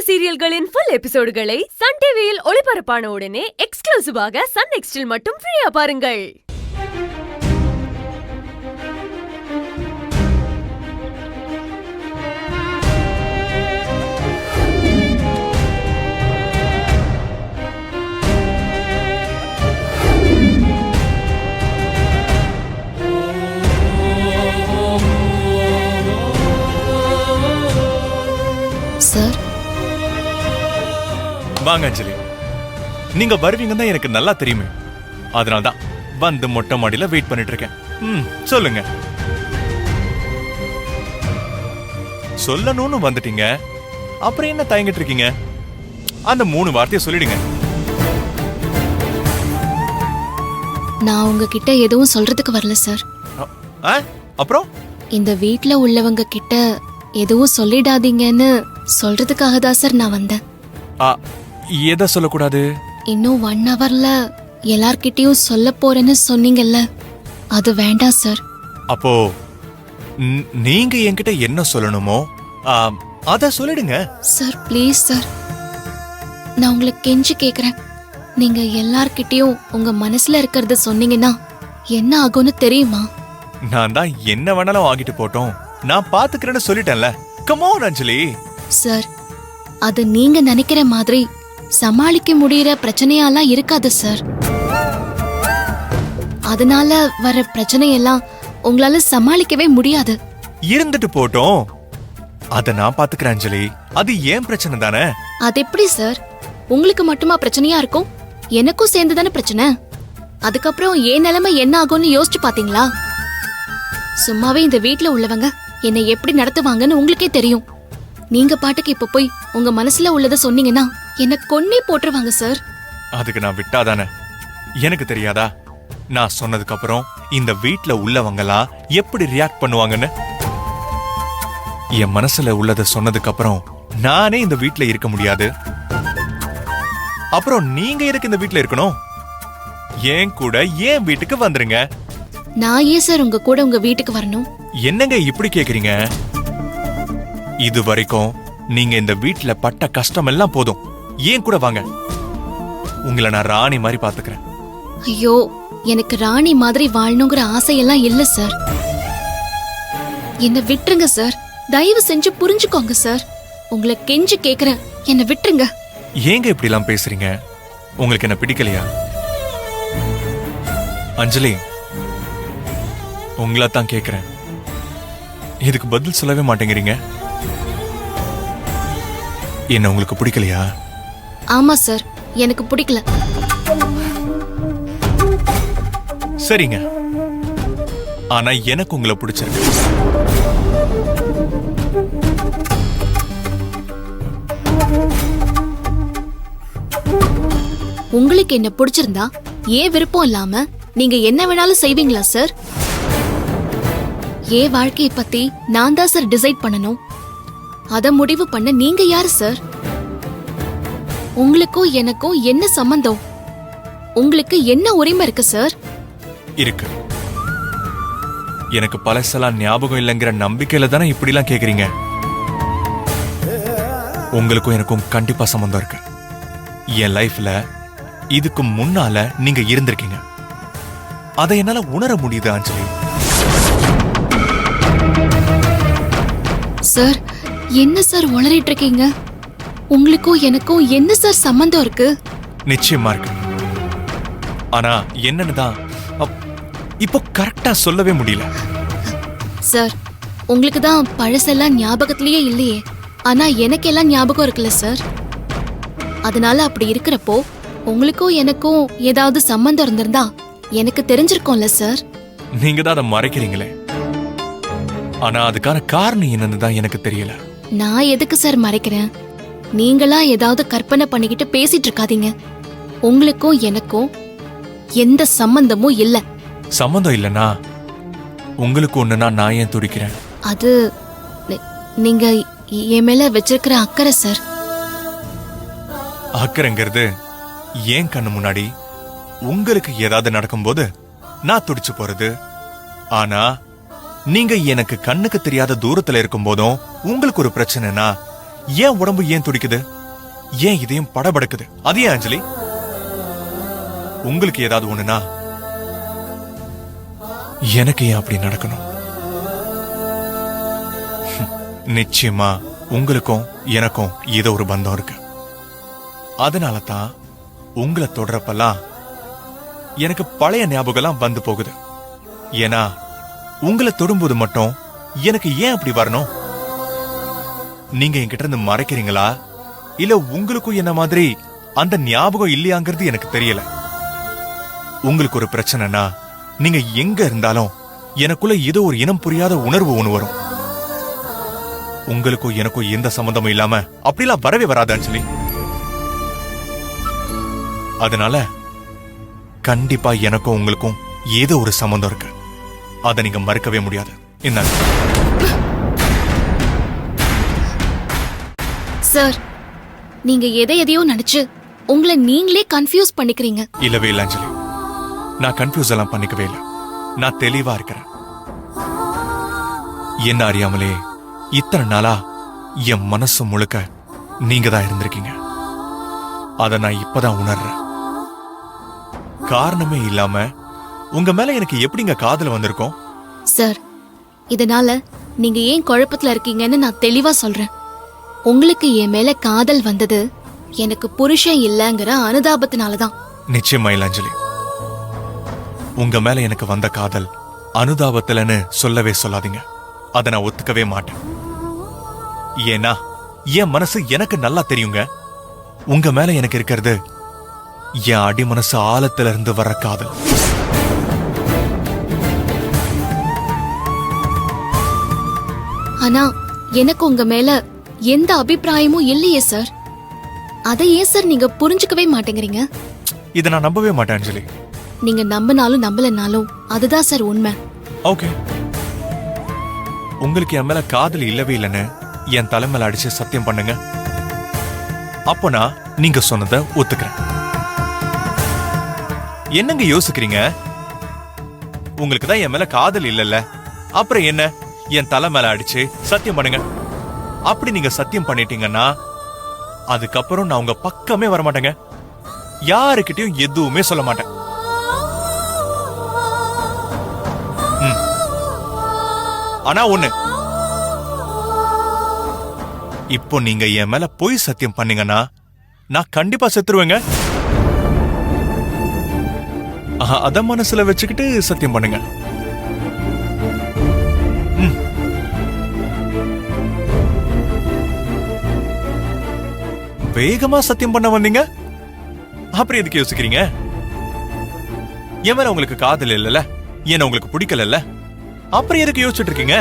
சீரியல்களின் full எபிசோடுகளை Sun டிவியில் ஒளிபரப்பான உடனே எக்ஸ்க்ளூசிவாக சன் நெக்ஸ்டில் மட்டும் ஃப்ரீயா பாருங்கள். சார் வாங்க அஞ்சலி, நீங்க வருவீங்கன்னு தான் எனக்கு நல்லா தெரியுமே. அதனால்தான் வந்து மொட்டை மாடியில வெயிட் பண்ணிட்டு இருக்கேன். சொல்லுங்க. சொல்லணும்னு வந்துட்டீங்க, அப்புறம் என்ன தயங்கிட்டு இருக்கீங்க? அந்த 3 வார்த்தையை சொல்லிடுங்க. நான் உங்ககிட்ட எதுவும் சொல்றதுக்கு வரல சார். அப்புறம் இந்த வீட்ல உள்ளவங்க கிட்ட எதுவும் சொல்லிடாதீங்கன்னு சொல்றதுக்காக தான் சார் நான் வந்தேன். எதை சொல்லக்கூடாது? இன்னும் 1 ஹவர்ல எல்லார்கிட்டயும் சொல்ல போறேன்னு சொன்னீங்கல்ல, அது வேண்டாம் சார். அப்போ நீங்க என்கிட்ட என்ன சொல்லணுமோ அத சொல்லிடுங்க. சார் ப்ளீஸ் சார், நான் உங்களை கெஞ்சி கேக்குறேன். நீங்க எல்லார்கிட்டயும் உங்க மனசுல இருக்கிறத சொன்னீங்கன்னா என்ன ஆகும்னு தெரியுமா? நான் தான் என்ன வேணாலும் ஆகிட்டு போட்டோம், நான் பாத்துக்கிறேன்னு சொல்லிட்டேன்ல. Come on Anjali. சார், அது நீங்க நினைக்கிற மாதிரி சமாளிக்க முடியற பிரச்சனையெல்லாம் இருக்காது சார். அதனால வர பிரச்சனையெல்லாம் உங்களால சமாளிக்கவே முடியாது. இருந்துட்டு போட்டோம், அத நான் பாத்துக்கிறேன் அஞ்சலி. அது ஏன் பிரச்சனை தானே. அது எப்படி சார்? உங்களுக்கு மட்டுமா பிரச்சனையா இருக்கும்? எனக்கும் சேர்ந்துதானே பிரச்சனை. அதுக்கப்புறம் ஏன் நிலைமை என்ன ஆகும்னு யோசிச்சு பாத்தீங்களா? சும்மாவே இந்த வீட்ல உள்ளவங்க என்னை எப்படி நடத்துவாங்கன்னு உங்களுக்கே தெரியும். நீங்க பாட்டுக்கு இப்ப போய் உங்க மனசுல உள்ளத சொன்னீங்கன்னா என்ன கொன்னே போட்டுருவாங்க சார். அதுக்கு நான் விட்டாதானே? எனக்கு தெரியாதா நான் சொன்னதுக்கு அப்புறம் இந்த வீட்ல உள்ளவங்கலாம் எப்படி ரியாக்ட் பண்ணுவாங்கன்னு? என் மனசுல உள்ளத சொன்னதுக்கு அப்புறம் நானே இந்த வீட்ல இருக்க முடியாது. அப்புறம் நீங்க எதுக்கு இந்த வீட்ல இருக்கணும்? ஏன் கூட ஏன் வீட்டுக்கு வந்துருங்க. நான் ஏன் சார் உங்க கூட உங்க வீட்டுக்கு வரணும்? என்னங்க இப்படி கேக்குறீங்க? இது வரைக்கும் நீங்க இந்த வீட்ல பட்ட கஷ்டம் எல்லாம் போதும். ஏன் கூட வாங்க, உங்களை நான் ராணி மாதிரி பாத்துக்கிறேன். ஐயோ, எனக்கு ராணி மாதிரி வாழணுங்கிற ஆசையெல்லாம் இல்ல சார். என்ன விட்டுருங்க சார், தயவு செஞ்சு புரிஞ்சுக்கோங்க சார். உங்களை கெஞ்சி கேக்குறேன், என்ன விட்டுருங்க. ஏங்க இப்படி எல்லாம் பேசுறீங்க? உங்களுக்கு என்ன பிடிக்கலையா? அஞ்சலி, உங்களா தான் கேக்குறேன், இதுக்கு பதில் சொல்லவே மாட்டேங்கிறீங்க. என்ன உங்களுக்கு பிடிக்கலையா? ஆமா சார், எனக்கு பிடிக்கல. சரிங்க, ஆனா எனக்கு உங்களை பிடிச்சிருக்கு. உங்களுக்கு என்ன பிடிச்சிருந்தா ஏன் விருப்பம் இல்லாம நீங்க என்ன வேணாலும் செய்வீங்களா சார்? ஏன் வாழ்க்கையை பத்தி நான் தான் சார் டிசைட் பண்ணணும். அத முடிவு பண்ண நீங்க யாரு சார்? உங்களுக்கும் எனக்கும் என்ன சம்பந்தம்? உங்களுக்கு என்ன உரிமை இருக்கு சார்? இருக்கு. எனக்கு பழசெல்லாம் ஞாபகம் இல்லைங்கிற நம்பிக்கையில தானே இப்படி எல்லாம் கேக்குறீங்க. உங்களுக்கும் எனக்கும் கண்டிப்பா சம்பந்தம் இருக்கு. என் லைஃப்ல இதுக்கு முன்னால நீங்க இருந்திருக்கீங்க, அதை என்னால உணர முடியுது அஞ்சலி. சார், என்ன சார் உளறிட்டு இருக்கீங்க? உங்களுக்கும் எனக்கும் என்ன சார் சம்பந்தம் இருக்கு? நிச்சயமா இருக்கு. ஆனா என்னன்னு தான் இப்போ கரெக்டா சொல்லவே முடியல. சார், உங்களுக்கு தான் பழசெல்லாம் ஞாபகத்திலேயே இல்லையே. ஆனா எனக்கு எல்லாம் ஞாபகம் இருக்குல்ல சார். அதனால அப்படி இருக்கிறப்போ உங்களுக்கும் எனக்கும் ஏதாவது சம்பந்தம் இருந்திருந்தா எனக்கு தெரிஞ்சிருக்கும்ல சார். நீங்க தான் அதை மறைக்கிறீங்களே. ஆனா அதுக்கான காரணம் என்னன்னு தான் எனக்கு தெரியல. நான் எதுக்கு சார் மறைக்கிறேன்? நீங்களா ஏதாவது கற்பனை பண்ணிக்கிட்டு பேசிட்டு இருக்காதீங்க. உங்களுக்கும் எனக்கும் எந்த சம்பந்தமும் இல்ல. சம்பந்தம் இல்லனா உங்களுக்கு ஒண்ணுனா நான் ஏன் துடிக்கிறேன்? அது நீங்க என் மேல வச்சிருக்கிற அக்கறை சார். அக்கறைங்கிறது ஏன் கண்ணு முன்னாடி உங்களுக்கு ஏதாவது நடக்கும்போது நான் துடிச்சு போறது. ஆனா நீங்க எனக்கு கண்ணுக்கு தெரியாத தூரத்துல இருக்கும் போதும் உங்களுக்கு ஒரு பிரச்சனைனா ஏன் உடம்பு ஏன் துடிக்குது? ஏன் இதயம் படபடக்குது? அது ஏன் அஞ்சலி? உங்களுக்கு ஏதாவது ஒண்ணுனா எனக்கு ஏன் அப்படி நடக்கணும்? நிச்சயமா உங்களுக்கும் எனக்கும் ஏதோ ஒரு பந்தம் இருக்கு. அதனால தான் உங்களை தொடரப்பெல்லாம் எனக்கு பழைய ஞாபகம் வந்து போகுது. ஏன்னா உங்களை தொடும்போது மட்டும் எனக்கு ஏன் அப்படி வரணும்? நீங்க என்கிட்ட இருந்து மறைக்கிறீங்களா, இல்ல உங்களுக்கும் என்ன மாதிரி அந்த ஞாபகம் இல்லையாங்கிறது எனக்கு தெரியல. உங்களுக்கு ஒரு பிரச்சனைனா நீங்க எங்க இருந்தாலும் எனக்குள்ள ஏதோ ஒரு இனம் புரியாத உணர்வு ஒண்ணு வரும். உங்களுக்கும் எனக்கும் எந்த சம்பந்தமும் இல்லாம அப்படிலாம் வரவே வராது அஞ்சலி. அதனால கண்டிப்பா எனக்கும் உங்களுக்கும் ஏதோ ஒரு சம்பந்தம் இருக்கு. அதை நீங்க மறுக்கவே முடியாது. என்ன சார், நீங்க எதையோ நினைச்சு உங்களை நீங்களே கன்ஃபியூஸ் பண்ணிக்கிறீங்க. இல்லவே இல்ல அஞ்சலி, நான் கன்ஃபியூஸ் எல்லாம் பண்ணிக்கவே இல்லை. நான் தெளிவா இருக்கிறேன். என்ன அறியாமலே இத்தனை நாளா என் மனசு முழுக்க நீங்க தான் இருந்திருக்கீங்க. அத நான் இப்பதான் உணர்றேன். காரணமே இல்லாம உங்க மேல எனக்கு எப்படிங்க காதல் வந்திருக்கும்? சார், இதனால நீங்க ஏன் குழப்பத்துல இருக்கீங்கன்னு நான் தெளிவா சொல்றேன். உங்களுக்கு என் மேல காதல் வந்தது எனக்கு புருஷன் இல்லங்கிற அனுதாபத்தினாலதான். நிச்சயமா இல்ல அஞ்சலி. உங்க மேல எனக்கு வந்த காதல் அனுதாபத்திலன்னு சொல்லவே சொல்லாதீங்க. அதை நான் ஒத்துக்கவே மாட்டேன். ஏன்னா என் மனசு எனக்கு நல்லா தெரியுங்க. உங்க மேல எனக்கு இருக்கிறது என் அடி மனசு ஆழத்துல இருந்து வர்ற காதல். ஆனா எனக்கு உங்க மேல எந்த அபிப்பிராயமும் இல்லையே சார். அதை ஏன் சார் நீங்க புரிஞ்சுக்கவே மாட்டேங்கிறீங்க? இதை நான் நம்பவே மாட்டேன் அஞ்சலி. நீங்க நம்பினாலும் நம்பலனாலும் அதுதான் சார் உண்மை. ஓகே, உங்களுக்கு என் மேல காதல் இல்லவே இல்லைன்னு என் தலைமையில அடிச்சு சத்தியம் பண்ணுங்க. அப்ப நான் நீங்க சொன்னதை ஒத்துக்கிறேன். என்னங்க யோசிக்கிறீங்க? உங்களுக்கு தான் என் மேல காதல் இல்லல்ல, அப்புறம் என்ன என் தலை மேல அடிச்சு சத்தியம் பண்ணுங்க. அப்படி நீங்க சத்தியம் பண்ணிட்டீங்கன்னா அதுக்கப்புறம் நான் உங்க பக்கமே வரமாட்டேங்க. யாருக்கிட்டையும் எதுவுமே சொல்ல மாட்டேன். ஆனா ஒண்ணு, இப்போ நீங்க என் மேல பொய் சத்தியம் பண்ணீங்கன்னா நான் கண்டிப்பா செத்துருவேங்க. அத மனசுல வச்சுக்கிட்டு சத்தியம் பண்ணுங்க. வேகமா சத்தியம் பண்ண வந்தீங்க, அப்புறம் எதுக்கு யோசிக்கிறீங்க? என் மேல உங்களுக்கு காதல் இல்லல, என்ன உங்களுக்கு பிடிக்கல, அப்புறம் எதுக்கு யோசிச்சுட்டு இருக்கீங்க?